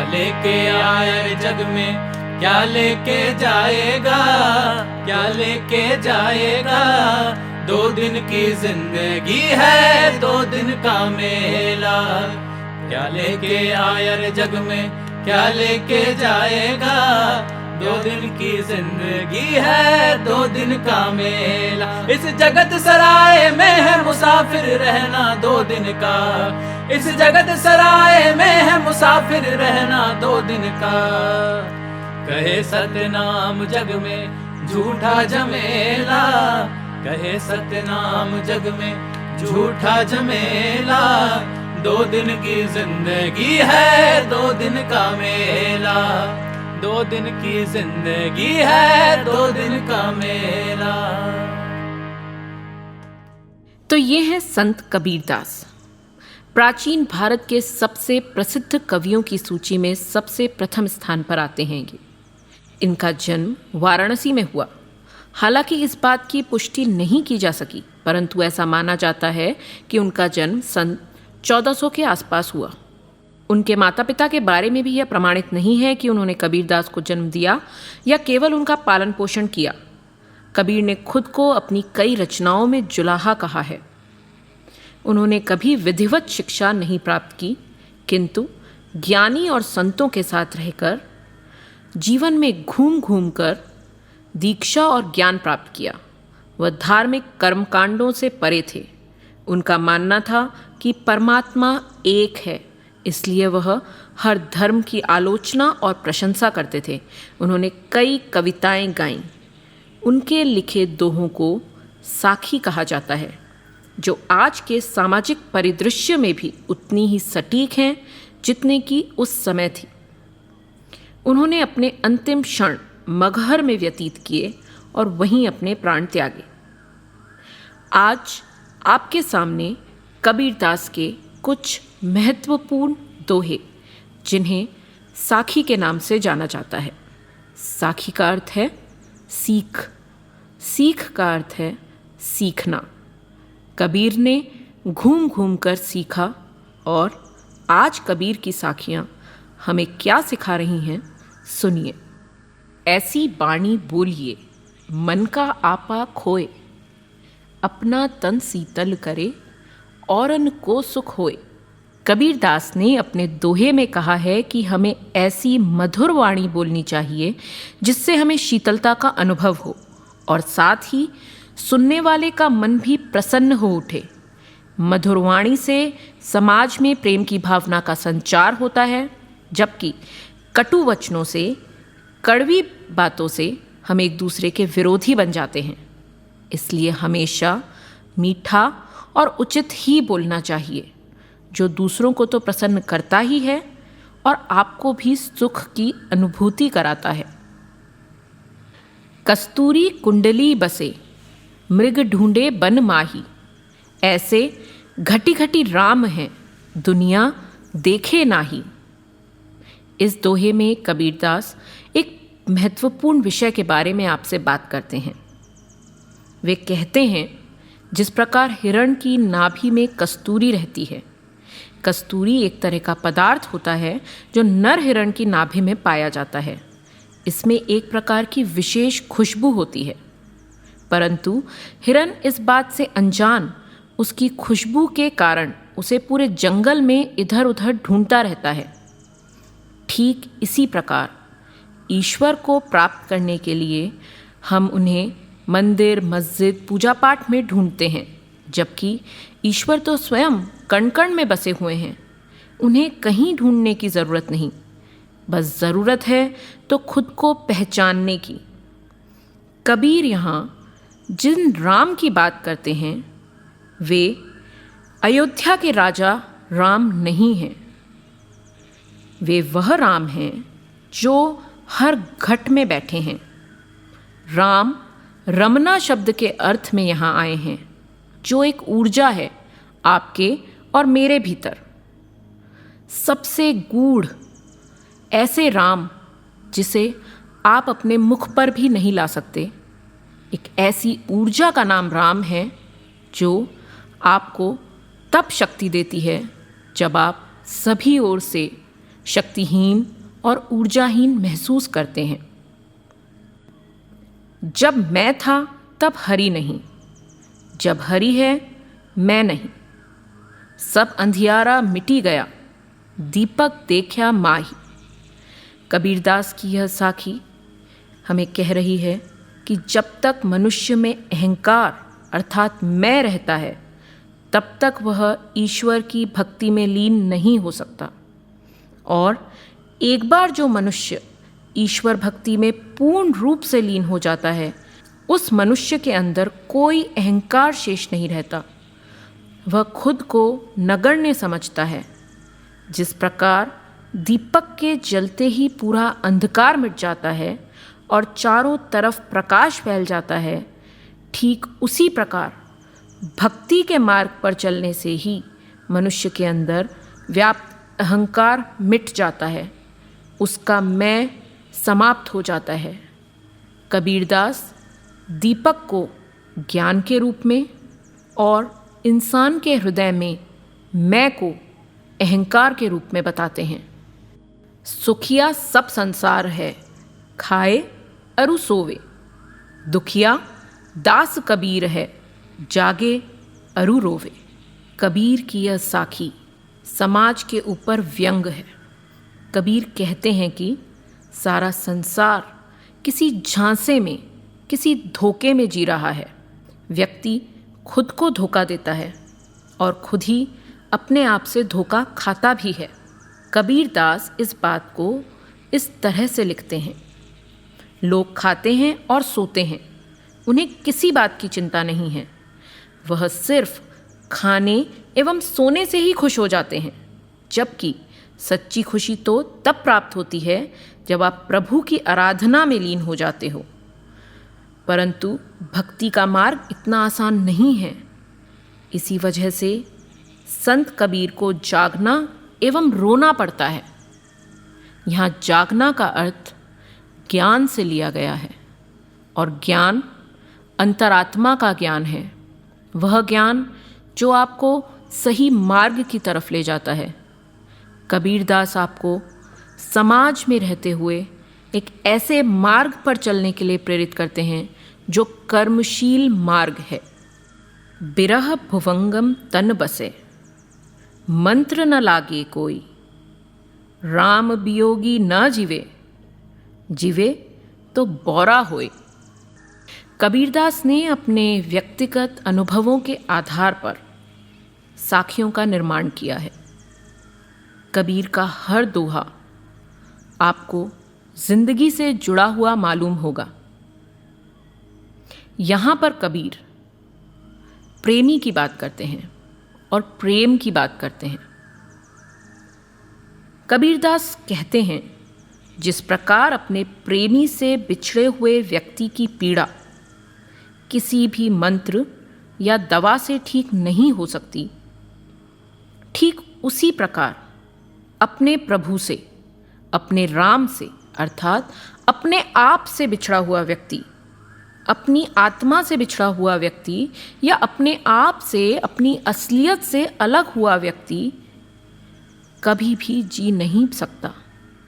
लेके आया रे जग में, क्या लेके जाएगा, क्या लेके जाएगा। 2 दिन की जिंदगी है, 2 दिन का मेला। क्या लेके आया रे जग में, क्या लेके जाएगा। 2 दिन की जिंदगी है, 2 दिन का मेला। इस जगत सराय में है मुसाफिर रहना 2 दिन का। इस जगत सराय में है मुसाफिर रहना 2 दिन का। कहे सतनाम जग में झूठा झमेला, कहे सतनाम जग में झूठा झमेला। 2 दिन की जिंदगी है, 2 दिन का मेला। 2 दिन की जिंदगी है, 2 दिन का मेला। तो ये है संत कबीरदास। प्राचीन भारत के सबसे प्रसिद्ध कवियों की सूची में सबसे प्रथम स्थान पर आते हैं ये। इनका जन्म वाराणसी में हुआ। हालांकि इस बात की पुष्टि नहीं की जा सकी, परंतु ऐसा माना जाता है कि उनका जन्म सन 1400 के आसपास हुआ। उनके माता पिता के बारे में भी यह प्रमाणित नहीं है कि उन्होंने कबीरदास को जन्म दिया या केवल उनका पालन पोषण किया। कबीर ने खुद को अपनी कई रचनाओं में जुलाहा कहा है। उन्होंने कभी विधिवत शिक्षा नहीं प्राप्त की, किंतु ज्ञानी और संतों के साथ रहकर जीवन में घूम घूम कर दीक्षा और ज्ञान प्राप्त किया। वह धार्मिक कर्मकांडों से परे थे। उनका मानना था कि परमात्मा एक है, इसलिए वह हर धर्म की आलोचना और प्रशंसा करते थे। उन्होंने कई कविताएं गाईं। उनके लिखे दोहों को साखी कहा जाता है, जो आज के सामाजिक परिदृश्य में भी उतनी ही सटीक हैं जितने कि उस समय थी। उन्होंने अपने अंतिम क्षण मगहर में व्यतीत किए और वहीं अपने प्राण त्यागे। आज आपके सामने कबीरदास के कुछ महत्वपूर्ण दोहे, जिन्हें साखी के नाम से जाना जाता है। साखी का अर्थ है सीख, सीख का अर्थ है सीखना। कबीर ने घूम घूम कर सीखा, और आज कबीर की साखियाँ हमें क्या सिखा रही हैं, सुनिए। ऐसी बाणी बोलिए मन का आपा खोए, अपना तन शीतल करे औरन को सुख होए। कबीरदास ने अपने दोहे में कहा है कि हमें ऐसी मधुर वाणी बोलनी चाहिए जिससे हमें शीतलता का अनुभव हो और साथ ही सुनने वाले का मन भी प्रसन्न हो उठे। मधुर वाणी से समाज में प्रेम की भावना का संचार होता है, जबकि कटु वचनों से, कड़वी बातों से हम एक दूसरे के विरोधी बन जाते हैं। इसलिए हमेशा मीठा और उचित ही बोलना चाहिए, जो दूसरों को तो प्रसन्न करता ही है और आपको भी सुख की अनुभूति कराता है। कस्तूरी कुंडली बसे, मृग ढूंढे बन माही, ऐसे घटी घटी राम हैं, दुनिया देखे नाही। इस दोहे में कबीरदास एक महत्वपूर्ण विषय के बारे में आपसे बात करते हैं। वे कहते हैं, जिस प्रकार हिरण की नाभि में कस्तूरी रहती है। कस्तूरी एक तरह का पदार्थ होता है जो नर हिरण की नाभि में पाया जाता है। इसमें एक प्रकार की विशेष खुशबू होती है, परंतु हिरण इस बात से अनजान उसकी खुशबू के कारण उसे पूरे जंगल में इधर उधर ढूंढता रहता है। ठीक इसी प्रकार ईश्वर को प्राप्त करने के लिए हम उन्हें मंदिर, मस्जिद, पूजा पाठ में ढूंढते हैं, जबकि ईश्वर तो स्वयं कण कण में बसे हुए हैं। उन्हें कहीं ढूंढने की ज़रूरत नहीं, बस ज़रूरत है तो खुद को पहचानने की। कबीर यहाँ जिन राम की बात करते हैं, वे अयोध्या के राजा राम नहीं हैं। वे वह राम हैं जो हर घट में बैठे हैं। राम रमना शब्द के अर्थ में यहाँ आए हैं, जो एक ऊर्जा है आपके और मेरे भीतर। सबसे गूढ़ ऐसे राम जिसे आप अपने मुख पर भी नहीं ला सकते, एक ऐसी ऊर्जा का नाम राम है जो आपको तब शक्ति देती है जब आप सभी ओर से शक्तिहीन और ऊर्जाहीन महसूस करते हैं। जब मैं था तब हरि नहीं, जब हरि है मैं नहीं। सब अंधियारा मिटी गया, दीपक देखा माही। कबीरदास की यह साखी हमें कह रही है कि जब तक मनुष्य में अहंकार अर्थात मैं रहता है, तब तक वह ईश्वर की भक्ति में लीन नहीं हो सकता। और एक बार जो मनुष्य ईश्वर भक्ति में पूर्ण रूप से लीन हो जाता है, उस मनुष्य के अंदर कोई अहंकार शेष नहीं रहता। वह खुद को नगण्य समझता है। जिस प्रकार दीपक के जलते ही पूरा अंधकार मिट जाता है और चारों तरफ प्रकाश फैल जाता है, ठीक उसी प्रकार भक्ति के मार्ग पर चलने से ही मनुष्य के अंदर व्याप्त अहंकार मिट जाता है, उसका मैं समाप्त हो जाता है। कबीरदास दीपक को ज्ञान के रूप में और इंसान के हृदय में मैं को अहंकार के रूप में बताते हैं। सुखिया सब संसार है, खाए अरु सोवे। दुखिया दास कबीर है, जागे अरु रोवे। कबीर की यह साखी समाज के ऊपर व्यंग है। कबीर कहते हैं कि सारा संसार किसी झांसे में, किसी धोखे में जी रहा है। व्यक्ति खुद को धोखा देता है और खुद ही अपने आप से धोखा खाता भी है। कबीरदास इस बात को इस तरह से लिखते हैं। लोग खाते हैं और सोते हैं, उन्हें किसी बात की चिंता नहीं है। वह सिर्फ खाने एवं सोने से ही खुश हो जाते हैं, जबकि सच्ची खुशी तो तब प्राप्त होती है जब आप प्रभु की आराधना में लीन हो जाते हो। परंतु भक्ति का मार्ग इतना आसान नहीं है। इसी वजह से संत कबीर को जागना एवं रोना पड़ता है। यहाँ जागना का अर्थ ज्ञान से लिया गया है, और ज्ञान अंतरात्मा का ज्ञान है। वह ज्ञान जो आपको सही मार्ग की तरफ ले जाता है। कबीरदास आपको समाज में रहते हुए एक ऐसे मार्ग पर चलने के लिए प्रेरित करते हैं जो कर्मशील मार्ग है। बिरह भुवंगम तन बसे, मंत्र न लागे कोई। राम वियोगी न जीवे, जीवे तो बौरा होए। कबीरदास ने अपने व्यक्तिगत अनुभवों के आधार पर साखियों का निर्माण किया है। कबीर का हर दोहा आपको जिंदगी से जुड़ा हुआ मालूम होगा। यहाँ पर कबीर प्रेमी की बात करते हैं और प्रेम की बात करते हैं। कबीरदास कहते हैं, जिस प्रकार अपने प्रेमी से बिछड़े हुए व्यक्ति की पीड़ा किसी भी मंत्र या दवा से ठीक नहीं हो सकती, ठीक उसी प्रकार अपने प्रभु से, अपने राम से अर्थात अपने आप से बिछड़ा हुआ व्यक्ति, अपनी आत्मा से बिछड़ा हुआ व्यक्ति या अपने आप से, अपनी असलियत से अलग हुआ व्यक्ति कभी भी जी नहीं सकता।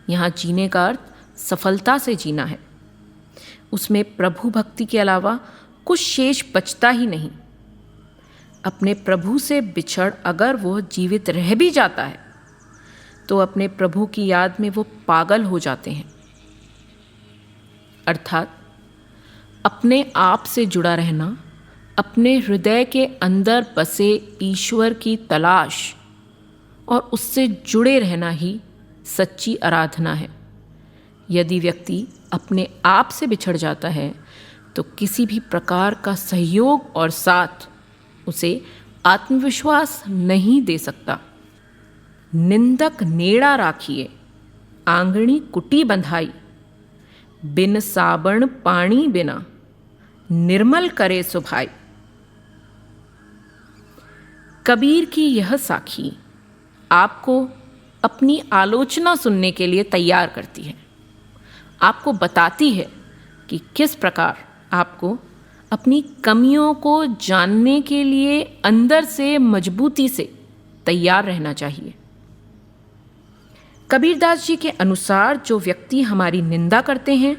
यहाँ जीने का अर्थ सफलता से जीना है। उसमें प्रभु भक्ति के अलावा कुछ शेष बचता ही नहीं। अपने प्रभु से बिछड़ अगर वो जीवित रह भी जाता है तो अपने प्रभु की याद में वो पागल हो जाते हैं। अर्थात अपने आप से जुड़ा रहना, अपने हृदय के अंदर बसे ईश्वर की तलाश और उससे जुड़े रहना ही सच्ची आराधना है। यदि व्यक्ति अपने आप से बिछड़ जाता है तो किसी भी प्रकार का सहयोग और साथ उसे आत्मविश्वास नहीं दे सकता। निंदक नेड़ा राखिए, आंगणी कुटी बंधाई। बिन साबण पानी बिना, निर्मल करे सुभाई। कबीर की यह साखी आपको अपनी आलोचना सुनने के लिए तैयार करती है। आपको बताती है कि किस प्रकार आपको अपनी कमियों को जानने के लिए अंदर से मजबूती से तैयार रहना चाहिए। कबीरदास जी के अनुसार जो व्यक्ति हमारी निंदा करते हैं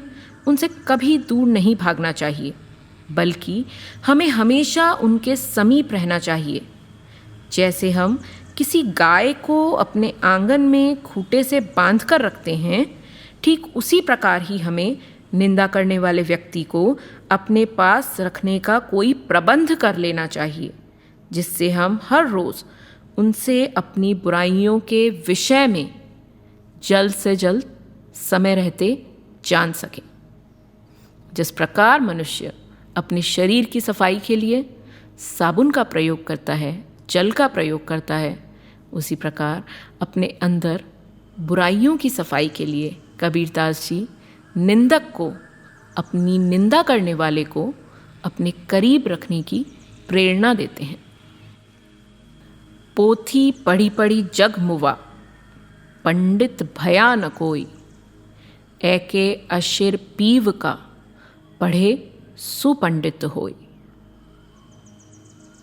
उनसे कभी दूर नहीं भागना चाहिए, बल्कि हमें हमेशा उनके समीप रहना चाहिए। जैसे हम किसी गाय को अपने आंगन में खूंटे से बांध कर रखते हैं, ठीक उसी प्रकार ही हमें निंदा करने वाले व्यक्ति को अपने पास रखने का कोई प्रबंध कर लेना चाहिए, जिससे हम हर रोज़ उनसे अपनी बुराइयों के विषय में जल्द से जल्द समय रहते जान सकें। जिस प्रकार मनुष्य अपने शरीर की सफाई के लिए साबुन का प्रयोग करता है, जल का प्रयोग करता है, उसी प्रकार अपने अंदर बुराइयों की सफाई के लिए कबीरदास जी निंदक को, अपनी निंदा करने वाले को अपने करीब रखने की प्रेरणा देते हैं। पोथी पढ़ी पढ़ी जग मुवा, पंडित भया न कोई, ऐके अशिर पीव का, पढ़े सुपंडित होई।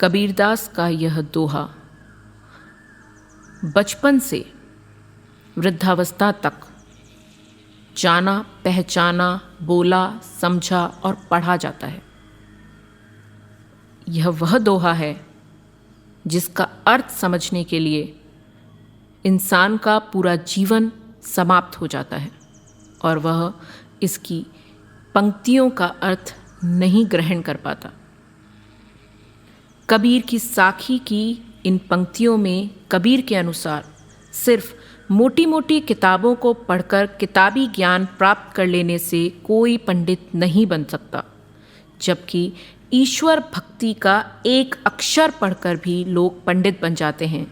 कबीरदास का यह दोहा बचपन से वृद्धावस्था तक जाना, पहचाना, बोला, समझा और पढ़ा जाता है। यह वह दोहा है जिसका अर्थ समझने के लिए इंसान का पूरा जीवन समाप्त हो जाता है और वह इसकी पंक्तियों का अर्थ नहीं ग्रहण कर पाता। कबीर की साखी की इन पंक्तियों में कबीर के अनुसार सिर्फ मोटी मोटी किताबों को पढ़कर किताबी ज्ञान प्राप्त कर लेने से कोई पंडित नहीं बन सकता, जबकि ईश्वर भक्ति का एक अक्षर पढ़कर भी लोग पंडित बन जाते हैं।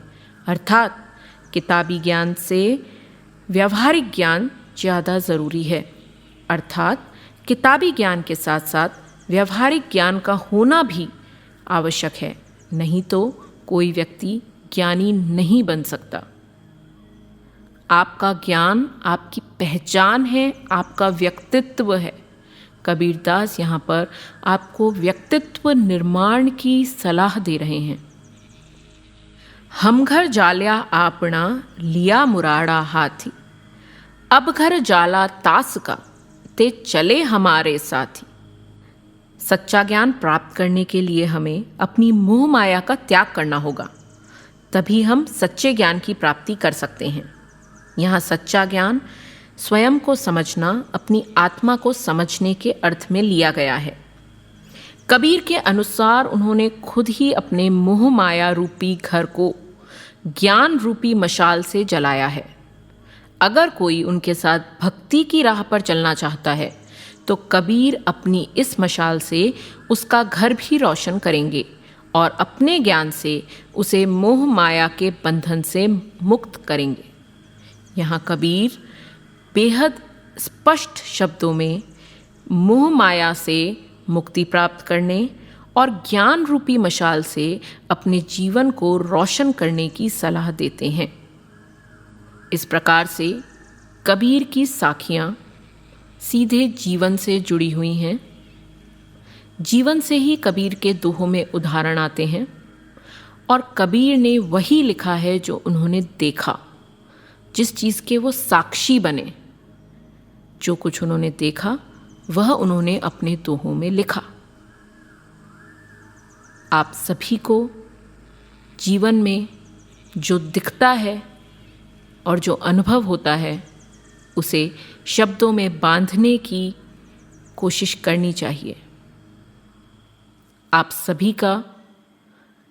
अर्थात किताबी ज्ञान से व्यावहारिक ज्ञान ज़्यादा ज़रूरी है। अर्थात किताबी ज्ञान के साथ साथ व्यावहारिक ज्ञान का होना भी आवश्यक है, नहीं तो कोई व्यक्ति ज्ञानी नहीं बन सकता। आपका ज्ञान आपकी पहचान है, आपका व्यक्तित्व है। कबीरदास यहाँ पर आपको व्यक्तित्व निर्माण की सलाह दे रहे हैं। हम घर जाल्या आपना, लिया मुराड़ा हाथी, अब घर जाला तास का, ते चले हमारे साथी। सच्चा ज्ञान प्राप्त करने के लिए हमें अपनी मोह माया का त्याग करना होगा, तभी हम सच्चे ज्ञान की प्राप्ति कर सकते हैं। यहाँ सच्चा ज्ञान स्वयं को समझना, अपनी आत्मा को समझने के अर्थ में लिया गया है। कबीर के अनुसार उन्होंने खुद ही अपने मोह माया रूपी घर को ज्ञान रूपी मशाल से जलाया है। अगर कोई उनके साथ भक्ति की राह पर चलना चाहता है तो कबीर अपनी इस मशाल से उसका घर भी रोशन करेंगे और अपने ज्ञान से उसे मोह माया के बंधन से मुक्त करेंगे। यहाँ कबीर बेहद स्पष्ट शब्दों में मोह माया से मुक्ति प्राप्त करने और ज्ञान रूपी मशाल से अपने जीवन को रोशन करने की सलाह देते हैं। इस प्रकार से कबीर की साखियाँ सीधे जीवन से जुड़ी हुई हैं। जीवन से ही कबीर के दोहों में उदाहरण आते हैं और कबीर ने वही लिखा है जो उन्होंने देखा, जिस चीज़ के वो साक्षी बने। जो कुछ उन्होंने देखा वह उन्होंने अपने दोहों में लिखा। आप सभी को जीवन में जो दिखता है और जो अनुभव होता है उसे शब्दों में बांधने की कोशिश करनी चाहिए। आप सभी का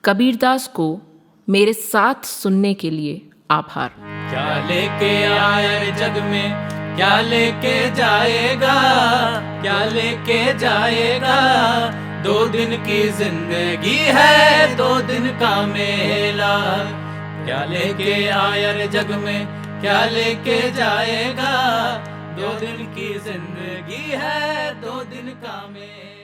कबीरदास को मेरे साथ सुनने के लिए आभार। क्या लेके आया रे जग में, क्या लेके जाएगा, क्या लेके जाएगा। 2 दिन की जिंदगी है, 2 दिन का मेला। क्या लेके आया रे जग में, क्या लेके जाएगा। 2 दिन की जिंदगी है, 2 दिन का मेला।